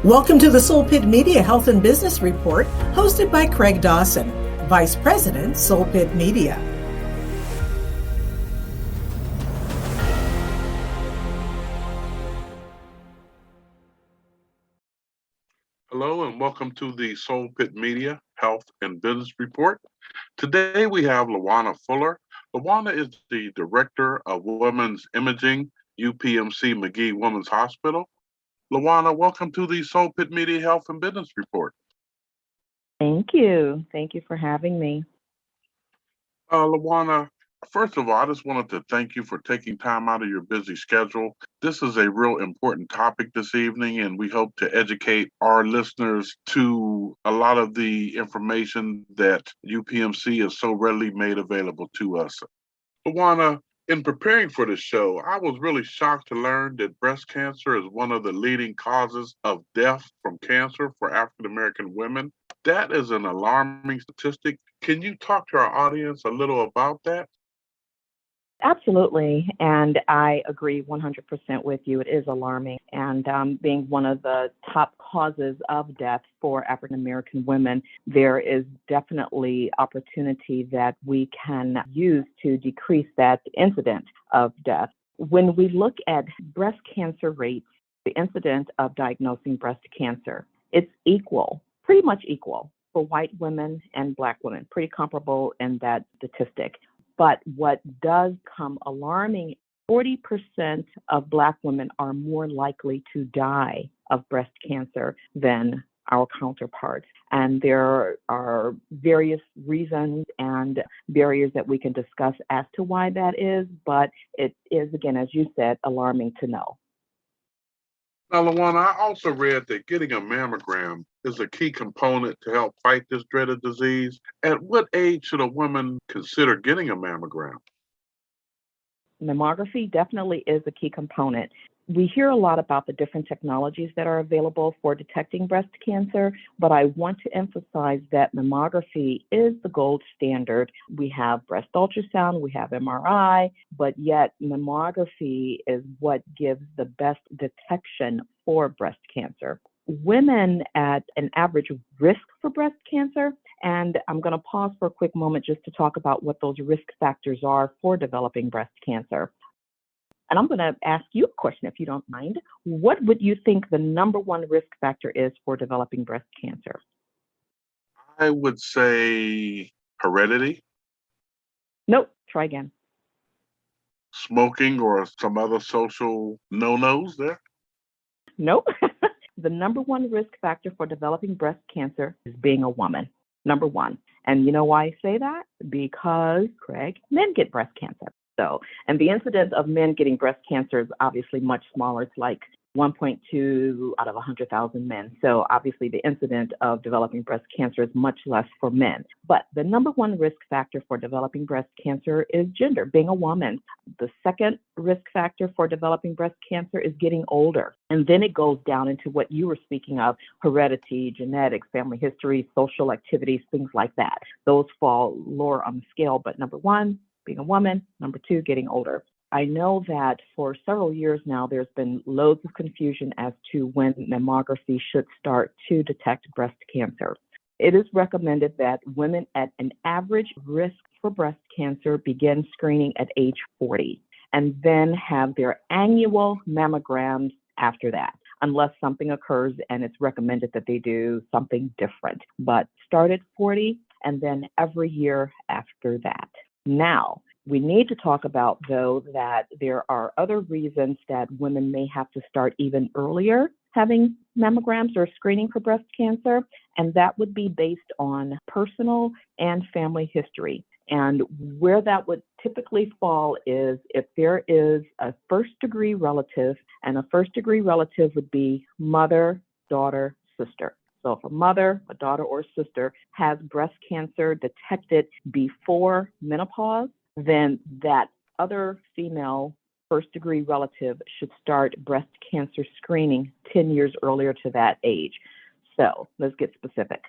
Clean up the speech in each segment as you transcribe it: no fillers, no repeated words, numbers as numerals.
Welcome to the Soul Pit Media Health and Business Report, hosted by Craig Dawson, Vice President, Soul Pit Media. Hello and welcome to the Soul Pit Media Health and Business Report. Today we have LaJuana Fuller. LaJuana is the Director of Women's Imaging, UPMC Magee-Womens Hospital. LaJuana, welcome to the Soul Pit Media Health and Business Report. Thank you. Thank you for having me. LaJuana, first of all, I just wanted to thank you for taking time out of your busy schedule. This is a real important topic this evening, and we hope to educate our listeners to a lot of the information that UPMC has so readily made available to us. LaJuana, in preparing for this show, I was really shocked to learn that breast cancer is one of the leading causes of death from cancer for African American women. That is an alarming statistic. Can you talk to our audience a little about that? Absolutely. And I agree 100% with you. It is alarming. And being one of the top causes of death for African American women, there is definitely opportunity that we can use to decrease that incident of death. When we look at breast cancer rates, the incident of diagnosing breast cancer, it's equal, pretty much equal for white women and Black women, pretty comparable in that statistic. But what does come alarming, 40% of Black women are more likely to die of breast cancer than our counterparts. And there are various reasons and barriers that we can discuss as to why that is, but it is, again, as you said, alarming to know. Now, LaJuana, I also read that getting a mammogram is a key component to help fight this dreaded disease. At what age should a woman consider getting a mammogram? Mammography definitely is a key component. We hear a lot about the different technologies that are available for detecting breast cancer, but I want to emphasize that mammography is the gold standard. We have breast ultrasound, we have MRI, but yet mammography is what gives the best detection for breast cancer. Women at an average risk for breast cancer, and I'm going to pause for a quick moment just to talk about what those risk factors are for developing breast cancer. And I'm going to ask you a question, if you don't mind. What would you think the number one risk factor is for developing breast cancer? I would say heredity. Nope, try again. Smoking or some other social no-nos there? Nope. The number one risk factor for developing breast cancer is being a woman, number one. And you know why I say that? Because, Craig, men get breast cancer. And the incidence of men getting breast cancer is obviously much smaller. It's like 1.2 out of 100,000 men. So obviously the incidence of developing breast cancer is much less for men. But the number one risk factor for developing breast cancer is gender, being a woman. The second risk factor for developing breast cancer is getting older. And then it goes down into what you were speaking of, heredity, genetics, family history, social activities, things like that. Those fall lower on the scale. But number one, being a woman, number two, getting older. I know that for several years now, there's been loads of confusion as to when mammography should start to detect breast cancer. It is recommended that women at an average risk for breast cancer begin screening at age 40 and then have their annual mammograms after that, unless something occurs and it's recommended that they do something different. But start at 40 and then every year after that. Now, we need to talk about, though, that there are other reasons that women may have to start even earlier having mammograms or screening for breast cancer, and that would be based on personal and family history. And where that would typically fall is if there is a first-degree relative, and a first-degree relative would be mother, daughter, sister. So if a mother, a daughter, or sister has breast cancer detected before menopause, then that other female first-degree relative should start breast cancer screening 10 years earlier to that age. So let's get specific.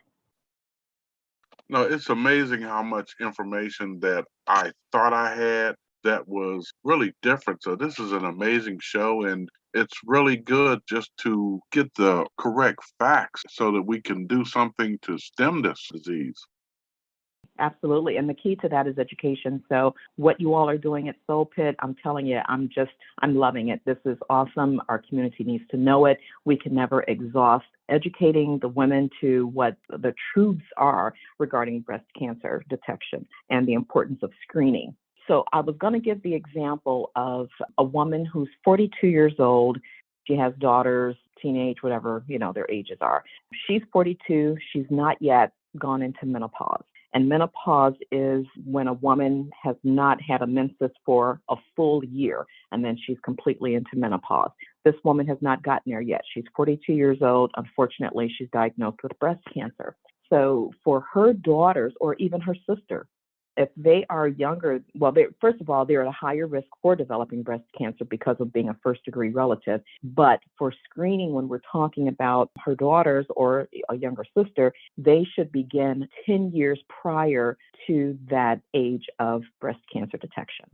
No, it's amazing how much information that I thought I had that was really different. So this is an amazing show, and it's really good just to get the correct facts so that we can do something to stem this disease. Absolutely. And the key to that is education. So what you all are doing at Soul Pit, I'm telling you, I'm loving it. This is awesome. Our community needs to know it. We can never exhaust educating the women to what the truths are regarding breast cancer detection and the importance of screening. So I was going to give the example of a woman who's 42 years old. She has daughters, teenage, whatever, their ages are. She's 42. She's not yet gone into menopause. And menopause is when a woman has not had a menses for a full year, and then she's completely into menopause. This woman has not gotten there yet. She's 42 years old. Unfortunately, she's diagnosed with breast cancer. So for her daughters or even her sister, if they are younger, well, first of all, they're at a higher risk for developing breast cancer because of being a first-degree relative. But for screening, when we're talking about her daughters or a younger sister, they should begin 10 years prior to that age of breast cancer detection.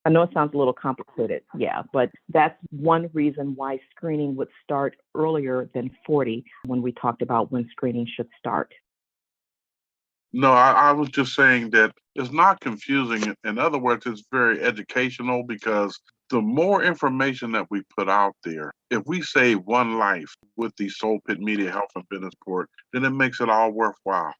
I know it sounds a little complicated, yeah, but that's one reason why screening would start earlier than 40 when we talked about when screening should start. No, I was just saying that it's not confusing. In other words, it's very educational because the more information that we put out there, if we save one life with the Soul Pit Media Health and Fitness Report, then it makes it all worthwhile.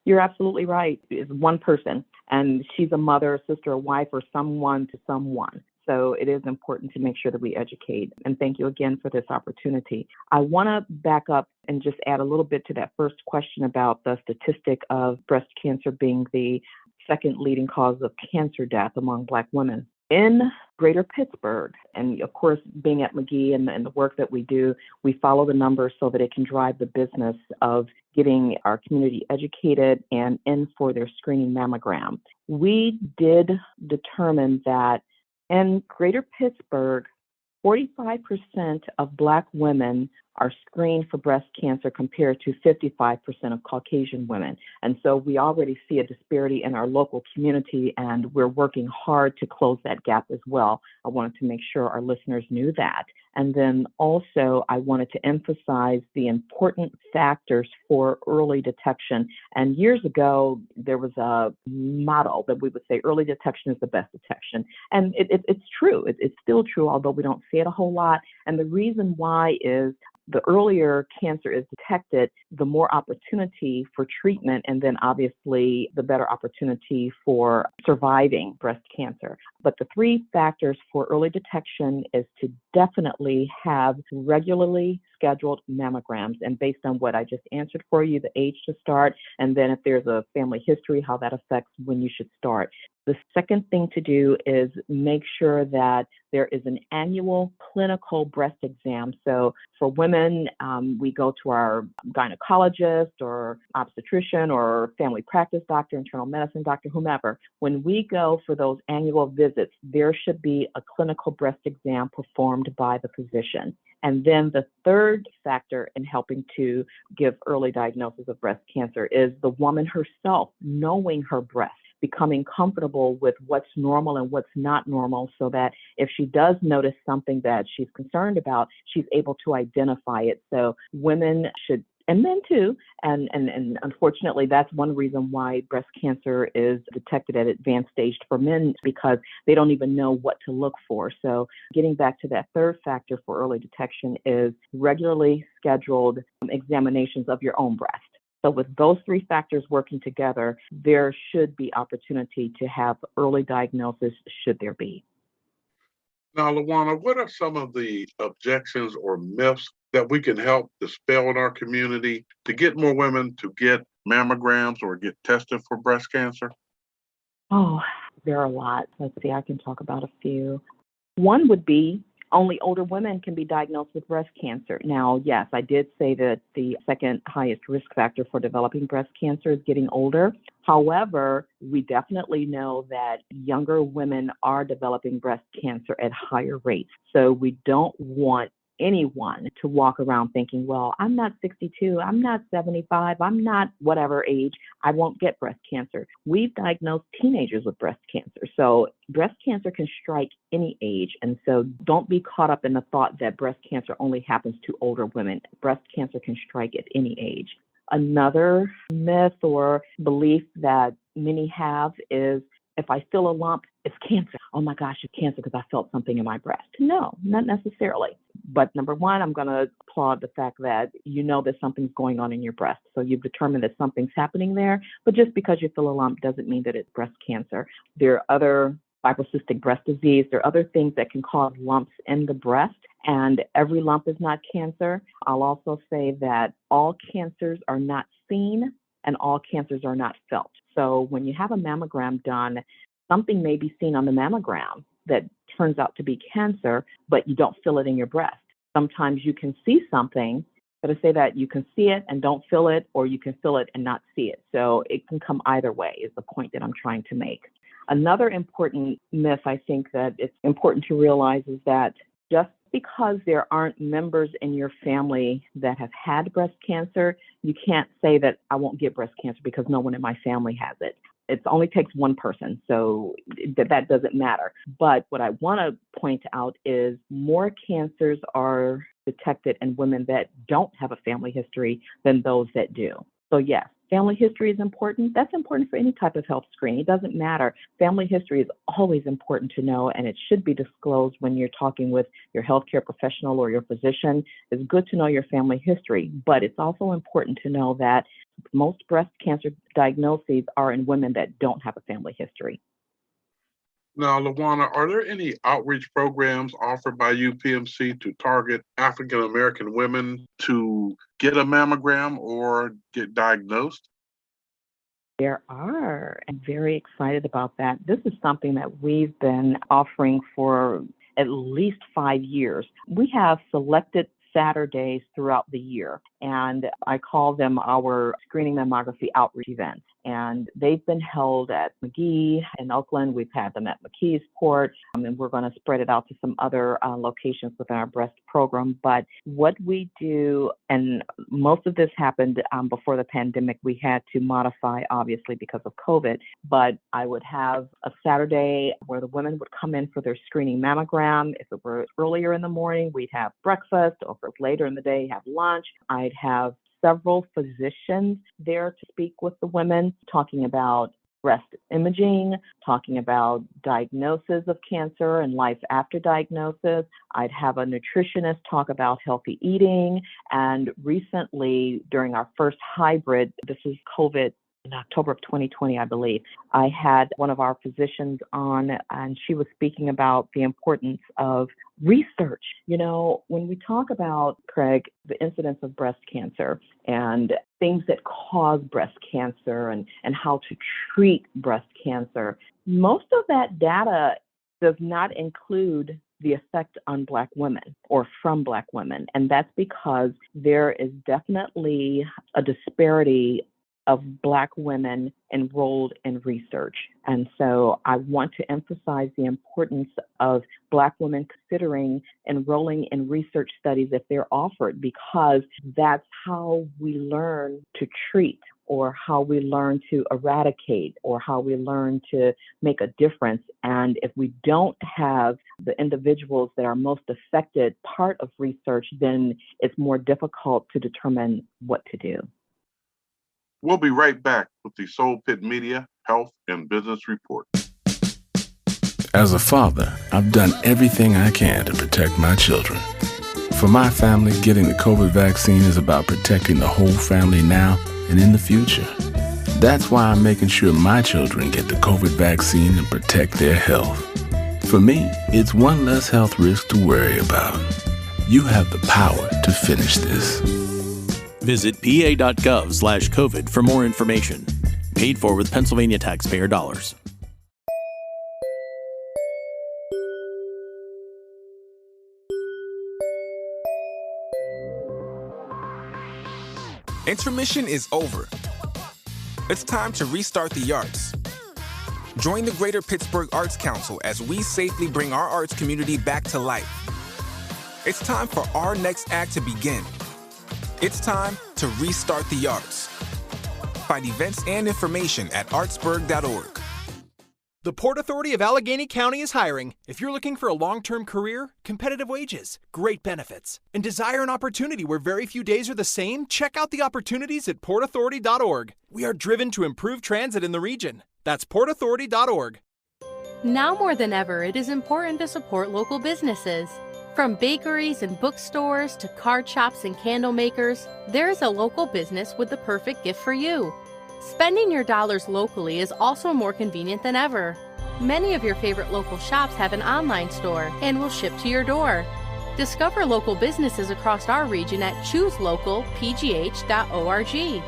You're absolutely right. It's one person, and she's a mother, a sister, a wife, or someone to someone. So it is important to make sure that we educate. And thank you again for this opportunity. I want to back up and just add a little bit to that first question about the statistic of breast cancer being the second leading cause of cancer death among Black women. In greater Pittsburgh, and of course, being at Magee and the work that we do, we follow the numbers so that it can drive the business of getting our community educated and in for their screening mammogram. We did determine that in greater Pittsburgh, 45% of Black women are screened for breast cancer compared to 55% of Caucasian women. And so we already see a disparity in our local community, and we're working hard to close that gap as well. I wanted to make sure our listeners knew that. And then also, I wanted to emphasize the important factors for early detection. And years ago, there was a motto that we would say early detection is the best detection. And it's true. It's still true, although we don't see it a whole lot. And the reason why is the earlier cancer is detected, the more opportunity for treatment, and then obviously the better opportunity for surviving breast cancer. But the three factors for early detection is to definitely have regularly scheduled mammograms. And based on what I just answered for you, the age to start, and then if there's a family history, how that affects when you should start. The second thing to do is make sure that there is an annual clinical breast exam. So for women, we go to our gynecologist or obstetrician or family practice doctor, internal medicine doctor, whomever. When we go for those annual visits, there should be a clinical breast exam performed by the physician. And then the third factor in helping to give early diagnosis of breast cancer is the woman herself knowing her breast, becoming comfortable with what's normal and what's not normal, so that if she does notice something that she's concerned about, she's able to identify it. So women should, and men too, and unfortunately, that's one reason why breast cancer is detected at advanced stage for men, because they don't even know what to look for. So getting back to that third factor for early detection is regularly scheduled examinations of your own breast. So with those three factors working together, there should be opportunity to have early diagnosis should there be. Now, LaJuana, what are some of the objections or myths that we can help dispel in our community to get more women to get mammograms or get tested for breast cancer? Oh, there are a lot. Let's see, I can talk about a few. One would be only older women can be diagnosed with breast cancer. Now, yes, I did say that the second highest risk factor for developing breast cancer is getting older. However, we definitely know that younger women are developing breast cancer at higher rates. So we don't want anyone to walk around thinking, well, I'm not 62, I'm not 75, I'm not whatever age, I won't get breast cancer. We've diagnosed teenagers with breast cancer. So breast cancer can strike any age. And so don't be caught up in the thought that breast cancer only happens to older women. Breast cancer can strike at any age. Another myth or belief that many have is, if I feel a lump, it's cancer. Oh my gosh, it's cancer because I felt something in my breast. No, not necessarily. But number one, I'm going to applaud the fact that you know that something's going on in your breast. So you've determined that something's happening there. But just because you feel a lump doesn't mean that it's breast cancer. There are other fibrocystic breast disease. There are other things that can cause lumps in the breast, and every lump is not cancer. I'll also say that all cancers are not seen and all cancers are not felt. So when you have a mammogram done, something may be seen on the mammogram that turns out to be cancer, but you don't feel it in your breast. Sometimes you can see something, but I say that you can see it and don't feel it, or you can feel it and not see it. So it can come either way is the point that I'm trying to make. Another important myth I think that it's important to realize is that just because there aren't members in your family that have had breast cancer, you can't say that I won't get breast cancer because no one in my family has it. It only takes one person, so that doesn't matter. But what I want to point out is more cancers are detected in women that don't have a family history than those that do. So yes, family history is important. That's important for any type of health screening. It doesn't matter. Family history is always important to know, and it should be disclosed when you're talking with your healthcare professional or your physician. It's good to know your family history, but it's also important to know that most breast cancer diagnoses are in women that don't have a family history. Now, LaJuana, are there any outreach programs offered by UPMC to target African American women to get a mammogram or get diagnosed? There are. I'm very excited about that. This is something that we've been offering for at least 5 years. We have selected Saturdays throughout the year, and I call them our screening mammography outreach events. And they've been held at Magee in Oakland. We've had them at McKeesport, and we're going to spread it out to some other locations within our breast program. But what we do, and most of this happened before the pandemic, we had to modify, obviously, because of COVID. But I would have a Saturday where the women would come in for their screening mammogram. If it were earlier in the morning, we'd have breakfast, or if it was later in the day, have lunch. I'd have several physicians there to speak with the women, talking about breast imaging, talking about diagnosis of cancer and life after diagnosis. I'd have a nutritionist talk about healthy eating. And recently, during our first hybrid, this is COVID in October of 2020, I believe, I had one of our physicians on, and she was speaking about the importance of research. You know, when we talk about, Craig, the incidence of breast cancer and things that cause breast cancer and how to treat breast cancer, most of that data does not include the effect on Black women or from Black women. And that's because there is definitely a disparity of Black women enrolled in research. And so I want to emphasize the importance of Black women considering enrolling in research studies if they're offered, because that's how we learn to treat, or how we learn to eradicate, or how we learn to make a difference. And if we don't have the individuals that are most affected part of research, then it's more difficult to determine what to do. We'll be right back with the Soul Pit Media Health and Business Report. As a father, I've done everything I can to protect my children. For my family, getting the COVID vaccine is about protecting the whole family now and in the future. That's why I'm making sure my children get the COVID vaccine and protect their health. For me, it's one less health risk to worry about. You have the power to finish this. Visit pa.gov/COVID for more information. Paid for with Pennsylvania taxpayer dollars. Intermission is over. It's time to restart the arts. Join the Greater Pittsburgh Arts Council as we safely bring our arts community back to life. It's time for our next act to begin. It's time to restart the arts. Find events and information at artsburg.org. The Port Authority of Allegheny County is hiring. If you're looking for a long-term career, competitive wages, great benefits, and desire an opportunity where very few days are the same, check out the opportunities at portauthority.org. We are driven to improve transit in the region. That's portauthority.org. Now more than ever, it is important to support local businesses. From bakeries and bookstores to card shops and candle makers, there is a local business with the perfect gift for you. Spending your dollars locally is also more convenient than ever. Many of your favorite local shops have an online store and will ship to your door. Discover local businesses across our region at chooselocalpgh.org.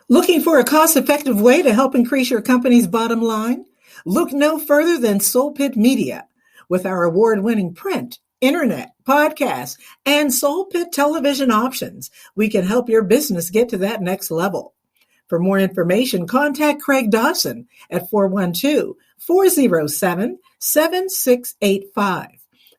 Looking for a cost-effective way to help increase your company's bottom line? Look no further than Soul Pit Media. With our award-winning print, internet, podcast, and Soul Pit television options, we can help your business get to that next level. For more information, contact Craig Dawson at 412-407-7685.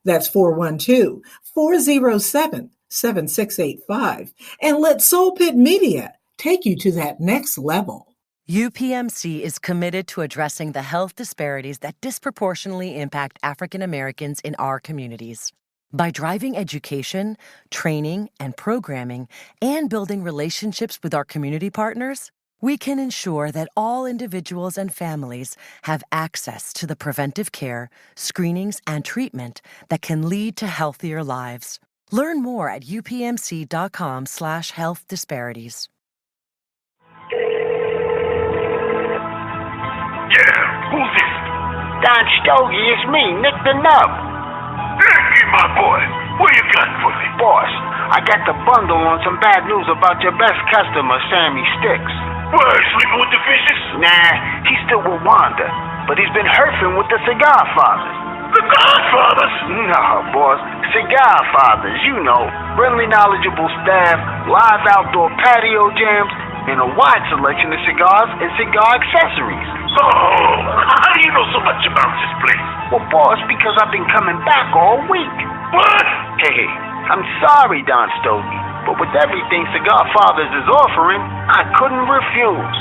That's 412-407-7685. And let Soul Pit Media take you to that next level. UPMC is committed to addressing the health disparities that disproportionately impact African Americans in our communities. By driving education, training, and programming, and building relationships with our community partners, we can ensure that all individuals and families have access to the preventive care, screenings, and treatment that can lead to healthier lives. Learn more at upmc.com/health disparities. Yeah, who's this? Don Stogie, it's me, Nick the Nub. Nicky, my boy, what you got for me? Boss, I got the bundle on some bad news about your best customer, Sammy Sticks. What, sleeping with the fishes? Nah, he's still with Wanda, but he's been herfing with the Cigar Fathers. The Godfathers? No, boss, Cigar Fathers, you know. Friendly, knowledgeable staff, live outdoor patio jams, and a wide selection of cigars and cigar accessories. Oh, how do you know so much about this place? Well, boss, because I've been coming back all week. What? Hey, I'm sorry, Don Stogie, but with everything Cigar Fathers is offering, I couldn't refuse.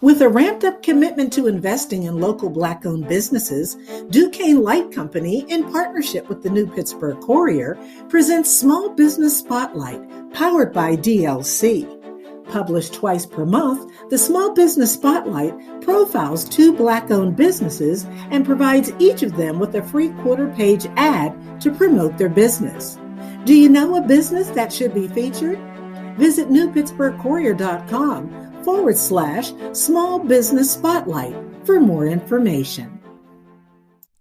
With a ramped-up commitment to investing in local Black-owned businesses, Duquesne Light Company, in partnership with the New Pittsburgh Courier, presents Small Business Spotlight, powered by DLC. Published twice per month, the Small Business Spotlight profiles 2 Black-owned businesses and provides each of them with a free quarter-page ad to promote their business. Do you know a business that should be featured? Visit newpittsburghcourier.com/Small Business Spotlight for more information.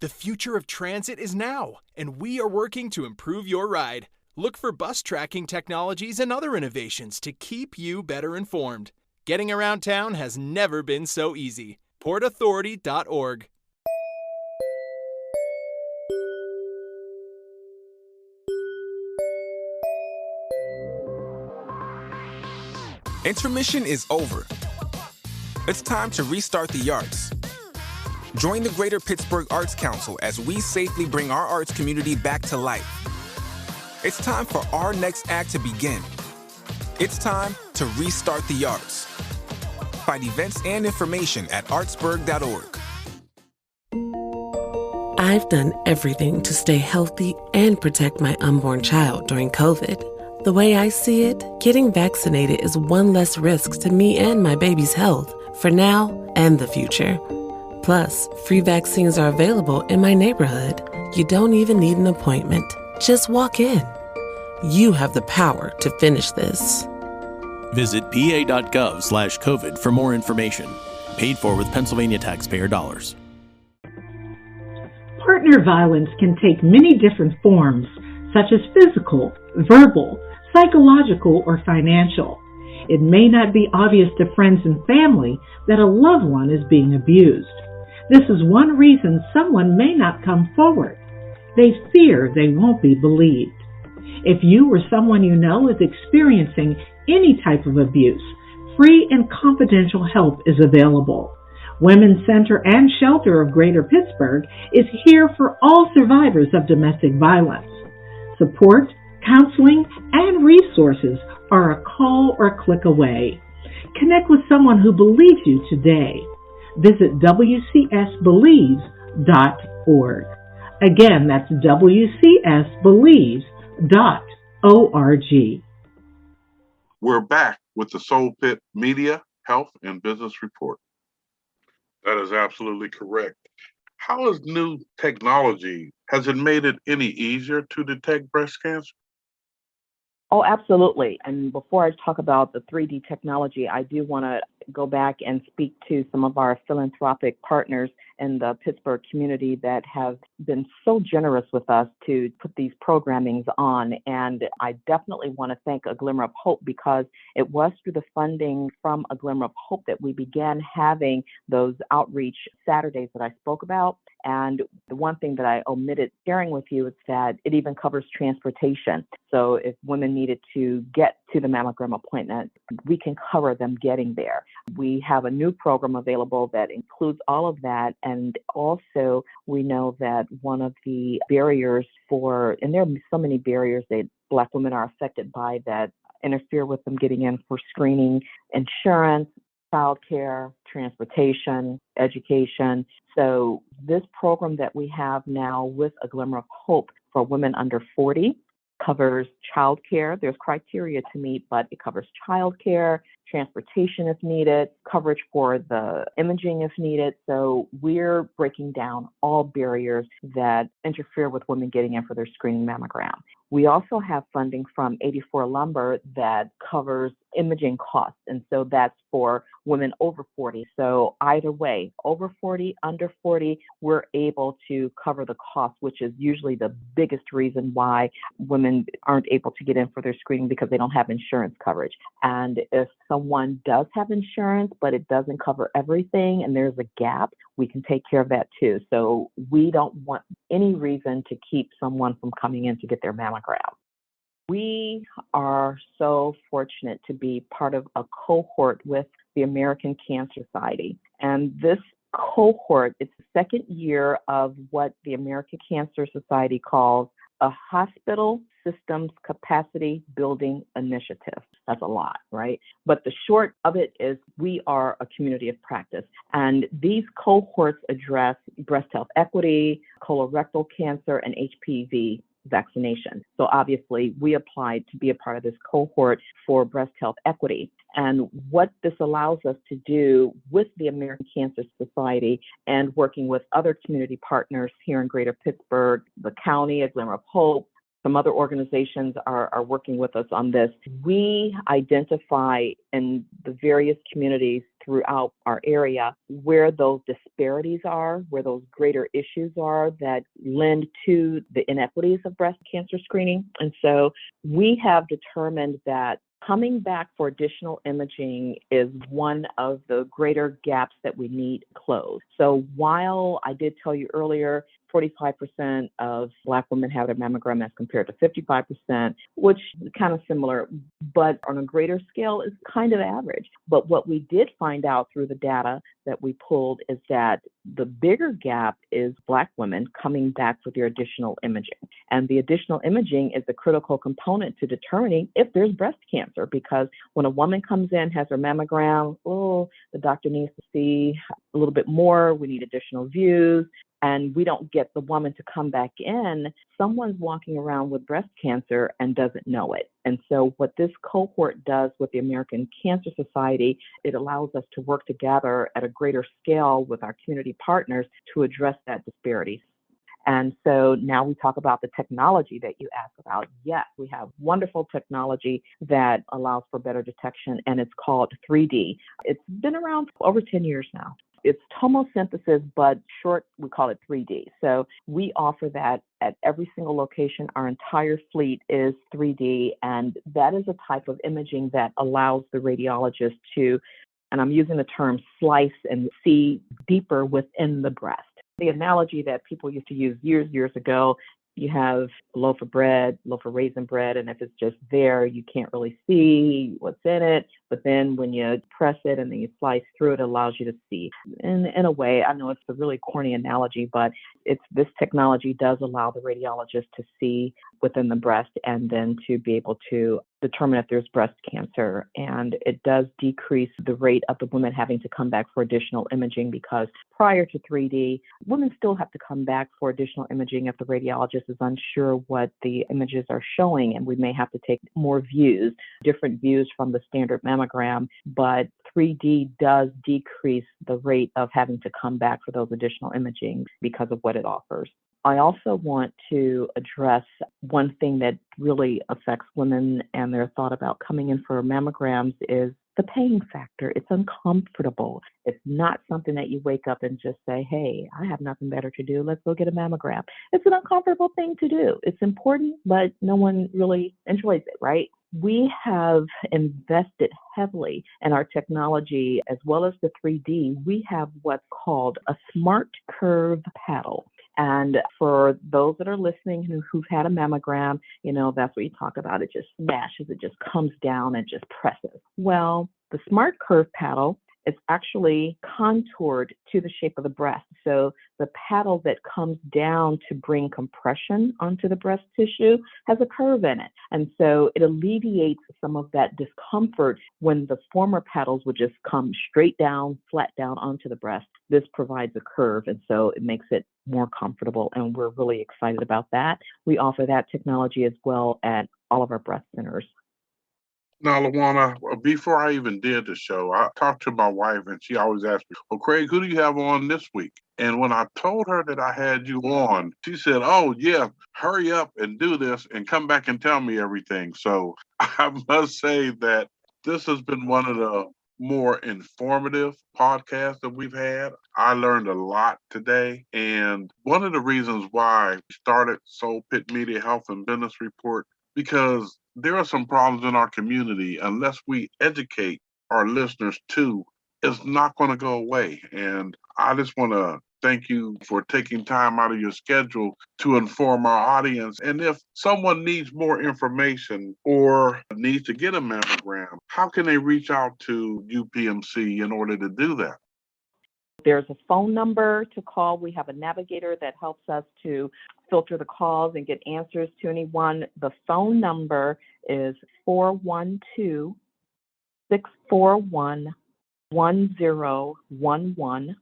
The future of transit is now, and we are working to improve your ride. Look for bus tracking technologies and other innovations to keep you better informed. Getting around town has never been so easy. portauthority.org. Intermission is over. It's time to restart the arts. Join the Greater Pittsburgh Arts Council as we safely bring our arts community back to life. It's time for our next act to begin. It's time to restart the arts. Find events and information at artsburg.org. I've done everything to stay healthy and protect my unborn child during COVID. The way I see it, getting vaccinated is one less risk to me and my baby's health for now and the future. Plus, free vaccines are available in my neighborhood. You don't even need an appointment. Just walk in. You have the power to finish this. Visit pa.gov/COVID for more information. Paid for with Pennsylvania taxpayer dollars. Partner violence can take many different forms, such as physical, verbal, psychological, or financial. It may not be obvious to friends and family that a loved one is being abused. This is one reason someone may not come forward. They fear they won't be believed. If you or someone you know is experiencing any type of abuse, free and confidential help is available. Women's Center and Shelter of Greater Pittsburgh is here for all survivors of domestic violence. Support, counseling, and resources are a call or click away. Connect with someone who believes you today. Visit WCSbelieves.org. Again, that's WCSbelieves.org. We're back with the Soul Pit Media, Health, and Business Report. That is absolutely correct. How is new technology, has it made it any easier to detect breast cancer? Oh, absolutely. And before I talk about the 3D technology, I do want to go back and speak to some of our philanthropic partners in the Pittsburgh community that have been so generous with us to put these programmings on. And I definitely want to thank A Glimmer of Hope, because it was through the funding from A Glimmer of Hope that we began having those outreach Saturdays that I spoke about. And the one thing that I omitted sharing with you is that it even covers transportation. So if women needed to get to the mammogram appointment, we can cover them getting there. We have a new program available that includes all of that. And also, we know that one of the barriers and there are so many barriers that Black women are affected by that interfere with them getting in for screening: insurance, childcare, transportation, education. So this program that we have now with A Glimmer of Hope for women under 40 covers childcare. There's criteria to meet, but it covers childcare, transportation if needed, coverage for the imaging if needed. So we're breaking down all barriers that interfere with women getting in for their screening mammogram. We also have funding from 84 Lumber that covers imaging costs. And so that's for women over 40. So either way, over 40, under 40, we're able to cover the cost, which is usually the biggest reason why women aren't able to get in for their screening, because they don't have insurance coverage. And if someone does have insurance, but it doesn't cover everything and there's a gap, we can take care of that too. So we don't want any reason to keep someone from coming in to get their mammogram. We are so fortunate to be part of a cohort with the American Cancer Society. And this cohort, it's the second year of what the American Cancer Society calls a hospital systems capacity building initiative. That's a lot, right? But the short of it is we are a community of practice. And these cohorts address breast health equity, colorectal cancer, and HPV vaccination. So obviously we applied to be a part of this cohort for breast health equity. And what this allows us to do with the American Cancer Society and working with other community partners here in Greater Pittsburgh, the county, A Glimmer of Hope, some other organizations are working with us on this. We identify in the various communities throughout our area where those disparities are, where those greater issues are that lend to the inequities of breast cancer screening. And so we have determined that coming back for additional imaging is one of the greater gaps that we need to close. So while I did tell you earlier, 45% of Black women have their mammogram as compared to 55%, which is kind of similar, but on a greater scale is kind of average. But what we did find out through the data that we pulled is that the bigger gap is Black women coming back for their additional imaging. And the additional imaging is the critical component to determining if there's breast cancer, because when a woman comes in, has her mammogram, the doctor needs to see a little bit more, we need additional views, and we don't get the woman to come back in, someone's walking around with breast cancer and doesn't know it. And so what this cohort does with the American Cancer Society, it allows us to work together at a greater scale with our community partners to address that disparity. And so now we talk about the technology that you asked about. Yes, we have wonderful technology that allows for better detection, and it's called 3D. It's been around for over 10 years now. It's tomosynthesis, but short, we call it 3D. So we offer that at every single location. Our entire fleet is 3D, and that is a type of imaging that allows the radiologist to, and I'm using the term slice and see deeper within the breast. The analogy that people used to use years ago You have a loaf of raisin bread, and if it's just there, you can't really see what's in it. But then when you press it and then you slice through it, it allows you to see. And in a way, I know it's a really corny analogy, but this technology does allow the radiologist to see within the breast and then to be able to determine if there's breast cancer. And it does decrease the rate of the women having to come back for additional imaging, because prior to 3D, women still have to come back for additional imaging if the radiologist is unsure what the images are showing, and we may have to take more views, different views from the standard mammogram. But 3D does decrease the rate of having to come back for those additional imaging because of what it offers. I also want to address one thing that really affects women and their thought about coming in for mammograms is the pain factor. It's uncomfortable. It's not something that you wake up and just say, hey, I have nothing better to do. Let's go get a mammogram. It's an uncomfortable thing to do. It's important, but no one really enjoys it, right? We have invested heavily in our technology as well as the 3D. We have what's called a smart curve paddle. And for those that are listening who've had a mammogram, that's what you talk about. It just smashes, it just comes down and just presses. Well, the smart curve paddle is actually contoured to the shape of the breast. So the paddle that comes down to bring compression onto the breast tissue has a curve in it. And so it alleviates some of that discomfort when the former paddles would just come straight down, flat down onto the breast. This provides a curve, and so it makes it more comfortable, and we're really excited about that. We offer that technology as well at all of our breast centers. Now, LaJuana, before I even did the show, I talked to my wife, and she always asked me, well, Craig, who do you have on this week? And when I told her that I had you on, she said, oh, yeah, hurry up and do this and come back and tell me everything. So I must say that this has been one of the more informative podcasts that we've had. I learned a lot today. And one of the reasons why we started Soul Pit Media Health and Business Report, because there are some problems in our community. Unless we educate our listeners too, it's not going to go away. And I just want to thank you for taking time out of your schedule to inform our audience. And if someone needs more information or needs to get a mammogram, how can they reach out to UPMC in order to do that? There's a phone number to call. We have a navigator that helps us to filter the calls and get answers to anyone. The phone number is 412-641-1011.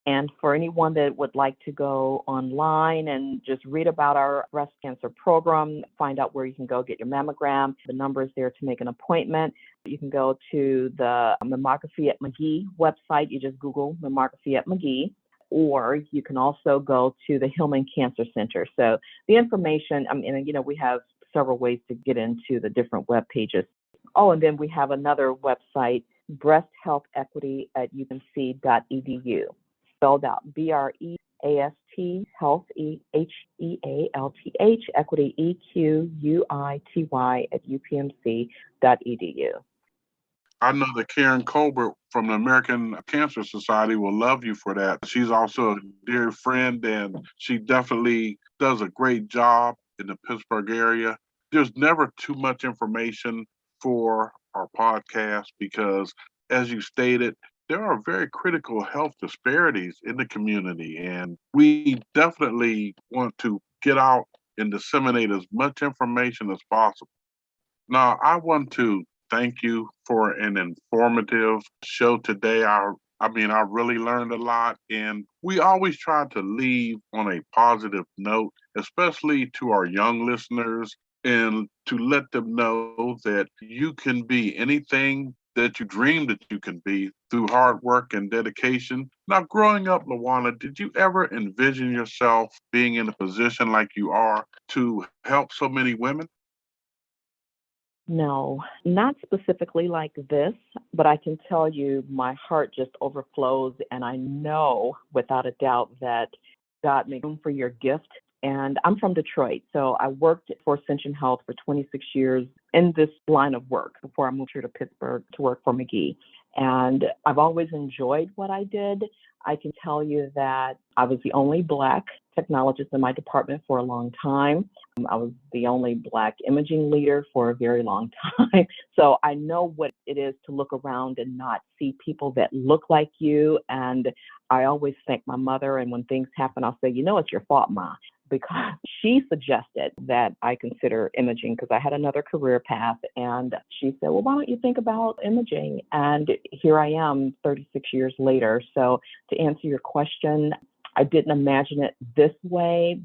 And for anyone that would like to go online and just read about our breast cancer program, find out where you can go get your mammogram, the number is there to make an appointment. You can go to the Mammography at Magee website. You just Google Mammography at Magee. Or you can also go to the Hillman Cancer Center. So the information, we have several ways to get into the different web pages. Oh, and then we have another website, Breast Health Equity at UPMC.edu. Spelled out BREAST Health EHEALTH Equity EQUITY at UPMC.edu. I know that Karen Colbert from the American Cancer Society will love you for that. She's also a dear friend, and she definitely does a great job in the Pittsburgh area. There's never too much information for our podcast because, as you stated, there are very critical health disparities in the community, and we definitely want to get out and disseminate as much information as possible. Now, I want to thank you for an informative show today. I really learned a lot, and we always try to leave on a positive note, especially to our young listeners, and to let them know that you can be anything that you dream that you can be through hard work and dedication. Now, growing up, LaJuana, did you ever envision yourself being in a position like you are to help so many women? No, not specifically like this, but I can tell you my heart just overflows, and I know without a doubt that God made room for your gift. And I'm from Detroit, so I worked for Ascension Health for 26 years in this line of work before I moved here to Pittsburgh to work for Magee. And I've always enjoyed what I did. I can tell you that I was the only Black technologist in my department for a long time. I was the only Black imaging leader for a very long time. So I know what it is to look around and not see people that look like you. And I always thank my mother. And when things happen, I'll say, it's your fault, Ma, because she suggested that I consider imaging because I had another career path. And she said, well, why don't you think about imaging? And here I am 36 years later. So to answer your question, I didn't imagine it this way,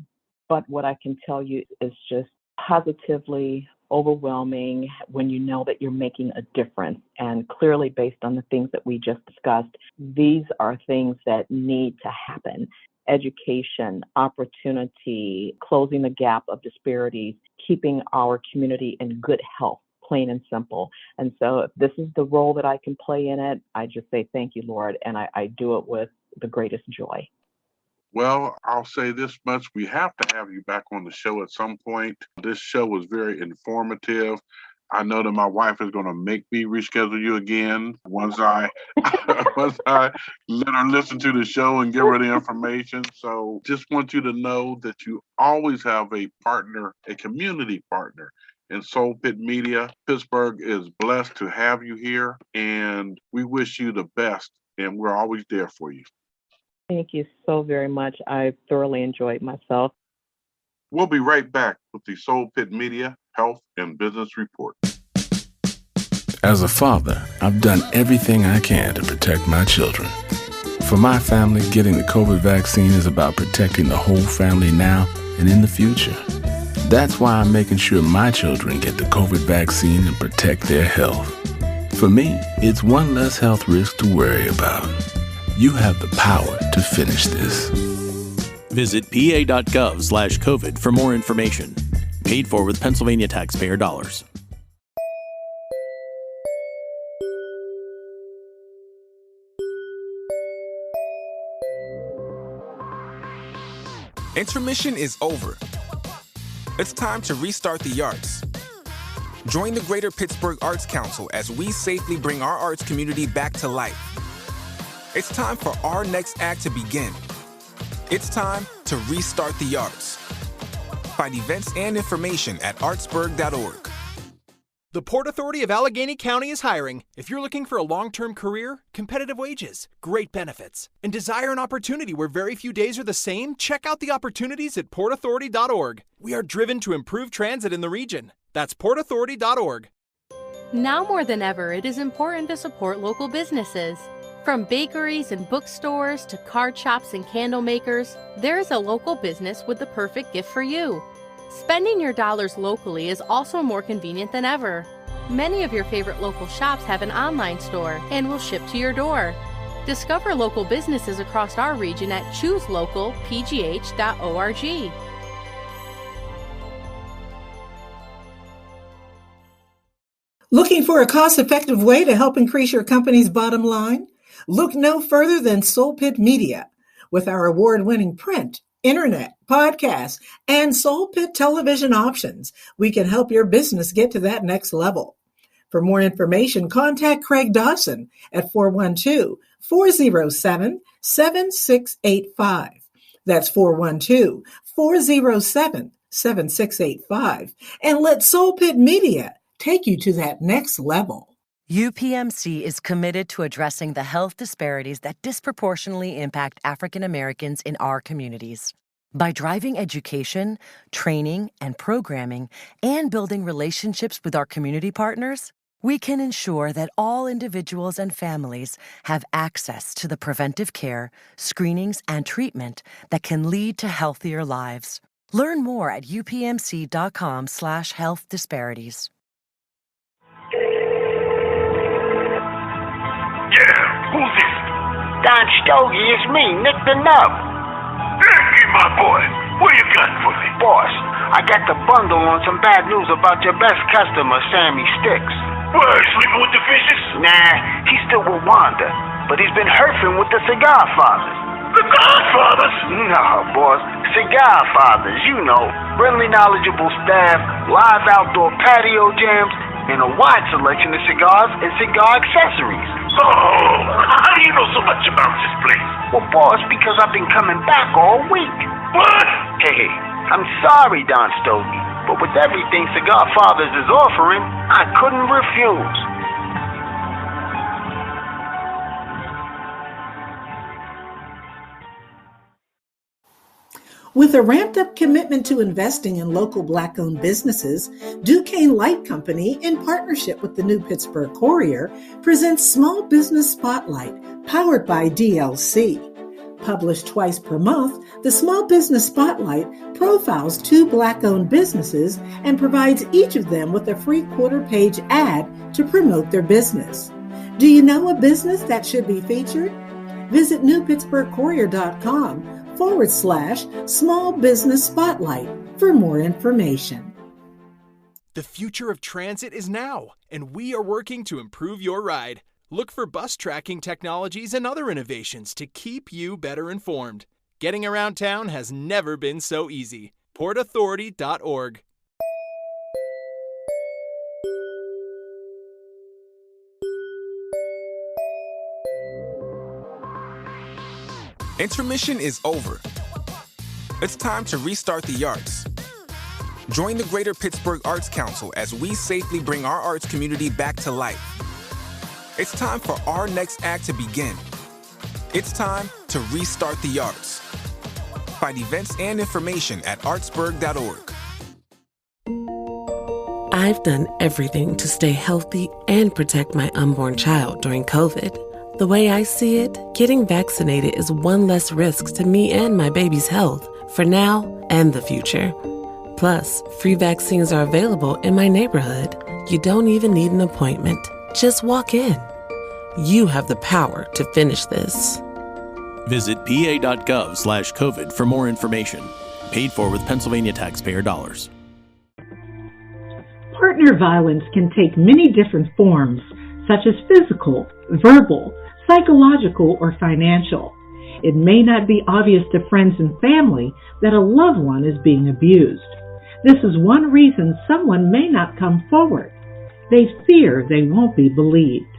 but what I can tell you is just positively overwhelming when you know that you're making a difference. And clearly, based on the things that we just discussed, these are things that need to happen. Education, opportunity, closing the gap of disparities, keeping our community in good health, plain and simple. And so if this is the role that I can play in it, I just say thank you, Lord, and I do it with the greatest joy. Well, I'll say this much. We have to have you back on the show at some point. This show was very informative. I know that my wife is going to make me reschedule you again once I let her listen to the show and give her the information. So just want you to know that you always have a partner, a community partner in Soul Pit Media. Pittsburgh is blessed to have you here, and we wish you the best, and we're always there for you. Thank you so very much. I thoroughly enjoyed myself. We'll be right back with the Soul Pit Media Health and Business Report. As a father, I've done everything I can to protect my children. For my family, getting the COVID vaccine is about protecting the whole family now and in the future. That's why I'm making sure my children get the COVID vaccine and protect their health. For me, it's one less health risk to worry about. You have the power to finish this. Visit pa.gov/COVID for more information. Paid for with Pennsylvania taxpayer dollars. Intermission is over. It's time to restart the arts. Join the Greater Pittsburgh Arts Council as we safely bring our arts community back to life. It's time for our next act to begin. It's time to restart the arts. Find events and information at artsburg.org. The Port Authority of Allegheny County is hiring. If you're looking for a long-term career, competitive wages, great benefits, and desire an opportunity where very few days are the same, check out the opportunities at portauthority.org. We are driven to improve transit in the region. That's portauthority.org. Now more than ever, it is important to support local businesses. From bakeries and bookstores to card shops and candle makers, there is a local business with the perfect gift for you. Spending your dollars locally is also more convenient than ever. Many of your favorite local shops have an online store and will ship to your door. Discover local businesses across our region at chooselocalpgh.org. Looking for a cost-effective way to help increase your company's bottom line? Look no further than Soul Pit Media. With our award-winning print, internet, podcasts, and Soul Pit television options, we can help your business get to that next level. For more information, contact Craig Dawson at 412-407-7685. That's 412-407-7685. And let Soul Pit Media take you to that next level. UPMC is committed to addressing the health disparities that disproportionately impact African Americans in our communities. By driving education, training, and programming, and building relationships with our community partners, we can ensure that all individuals and families have access to the preventive care, screenings, and treatment that can lead to healthier lives. Learn more at upmc.com/health disparities. Yeah, who's this? Don Stogie, it's me, Nick the Nub. Nicky, my boy, what you got for me? Boss, I got the bundle on some bad news about your best customer, Sammy Sticks. What, sleeping with the fishes? Nah, he's still with Wanda, but he's been herfing with the cigar fathers. The Godfathers? No, boss. Cigar Fathers, you know. Friendly, knowledgeable staff, live outdoor patio jams, and a wide selection of cigars and cigar accessories. Oh, how do you know so much about this place? Well, boss, because I've been coming back all week. What? Hey, I'm sorry, Don Stogie, but with everything Cigar Fathers is offering, I couldn't refuse. With a ramped-up commitment to investing in local Black-owned businesses, Duquesne Light Company, in partnership with the New Pittsburgh Courier, presents Small Business Spotlight, powered by DLC. Published twice per month, the Small Business Spotlight profiles 2 Black-owned businesses and provides each of them with a free quarter-page ad to promote their business. Do you know a business that should be featured? Visit newpittsburghcourier.com/Small Business Spotlight for more information. The future of transit is now, and we are working to improve your ride. Look for bus tracking technologies and other innovations to keep you better informed. Getting around town has never been so easy. PortAuthority.org. Intermission is over. It's time to restart the arts. Join the Greater Pittsburgh Arts Council as we safely bring our arts community back to life. It's time for our next act to begin. It's time to restart the arts. Find events and information at artsburg.org. I've done everything to stay healthy and protect my unborn child during COVID. The way I see it, getting vaccinated is one less risk to me and my baby's health for now and the future. Plus, free vaccines are available in my neighborhood. You don't even need an appointment. Just walk in. You have the power to finish this. Visit pa.gov/COVID for more information. Paid for with Pennsylvania taxpayer dollars. Partner violence can take many different forms, such as physical, verbal, psychological, or financial. It may not be obvious to friends and family that a loved one is being abused. This is one reason someone may not come forward. They fear they won't be believed.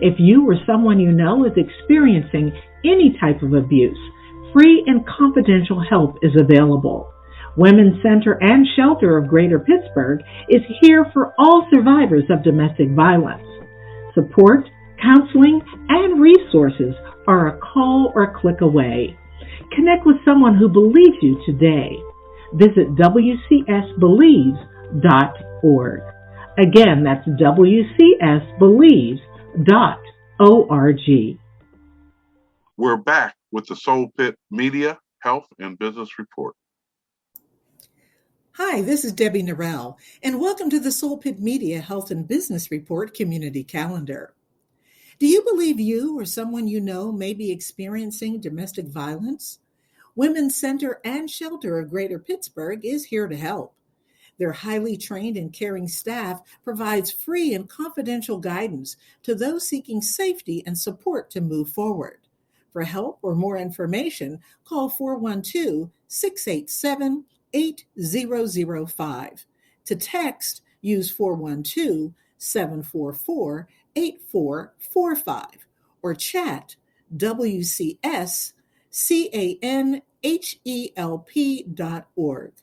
If you or someone you know is experiencing any type of abuse, free and confidential help is available. Women's Center and Shelter of Greater Pittsburgh is here for all survivors of domestic violence. Support, counseling, and resources are a call or click away. Connect with someone who believes you today. Visit WCSbelieves.org. Again, that's WCSbelieves.org. We're back with the Soul Pit Media, Health, and Business Report. Hi, this is Debbie Norrell, and welcome to the Soul Pit Media Health and Business Report Community Calendar. Do you believe you or someone you know may be experiencing domestic violence? Women's Center and Shelter of Greater Pittsburgh is here to help. Their highly trained and caring staff provides free and confidential guidance to those seeking safety and support to move forward. For help or more information, call 412-687-8005. To text, use 412-744-8445 or chat WCSCANHELP.org.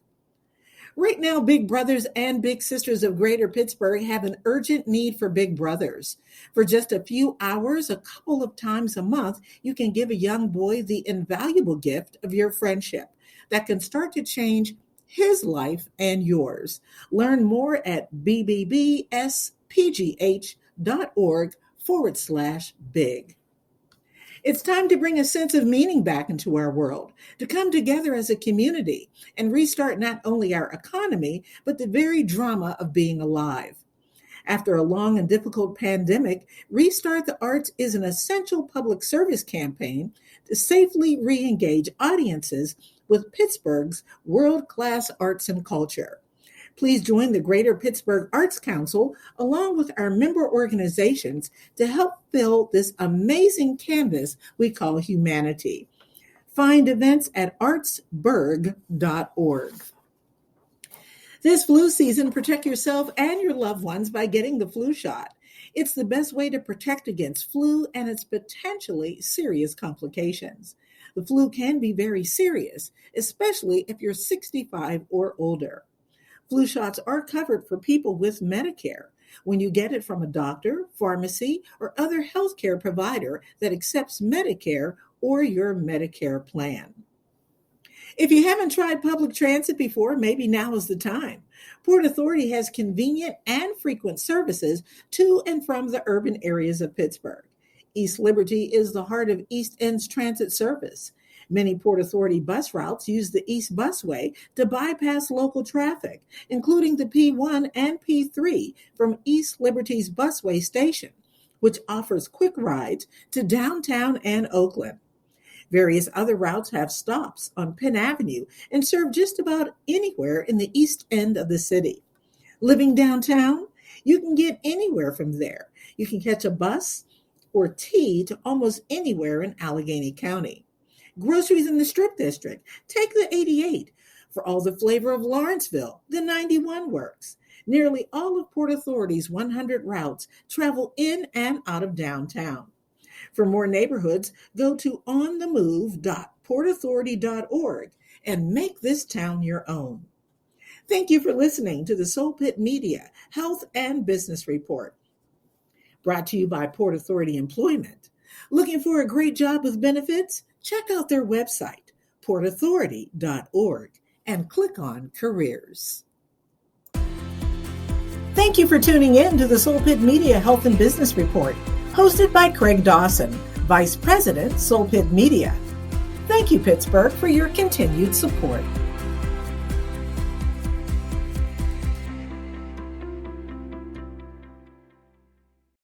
Right now, big brothers and big sisters of Greater Pittsburgh have an urgent need for big brothers. For just a few hours, a couple of times a month, you can give a young boy the invaluable gift of your friendship that can start to change his life and yours. Learn more at bbbspgh.org/big. It's time to bring a sense of meaning back into our world, to come together as a community and restart not only our economy, but the very drama of being alive. After a long and difficult pandemic, Restart the Arts is an essential public service campaign to safely re-engage audiences with Pittsburgh's world-class arts and culture. Please join the Greater Pittsburgh Arts Council along with our member organizations to help fill this amazing canvas we call humanity. Find events at artsburg.org. This flu season, protect yourself and your loved ones by getting the flu shot. It's the best way to protect against flu and its potentially serious complications. The flu can be very serious, especially if you're 65 or older. Flu shots are covered for people with Medicare when you get it from a doctor, pharmacy, or other healthcare provider that accepts Medicare or your Medicare plan. If you haven't tried public transit before, maybe now is the time. Port Authority has convenient and frequent services to and from the urban areas of Pittsburgh. East Liberty is the heart of East End's transit service. Many Port Authority bus routes use the East Busway to bypass local traffic, including the P1 and P3 from East Liberty's Busway station, which offers quick rides to downtown and Oakland. Various other routes have stops on Penn Avenue and serve just about anywhere in the east end of the city. Living downtown, you can get anywhere from there. You can catch a bus or T to almost anywhere in Allegheny County. Groceries in the Strip District, take the 88. For all the flavor of Lawrenceville, the 91 works. Nearly all of Port Authority's 100 routes travel in and out of downtown. For more neighborhoods, go to onthemove.portauthority.org and make this town your own. Thank you for listening to the Soul Pit Media Health and Business Report, brought to you by Port Authority Employment. Looking for a great job with benefits? Check out their website, portauthority.org, and click on Careers. Thank you for tuning in to the Soul Pit Media Health and Business Report, hosted by Craig Dawson, Vice President, Soul Pit Media. Thank you, Pittsburgh, for your continued support.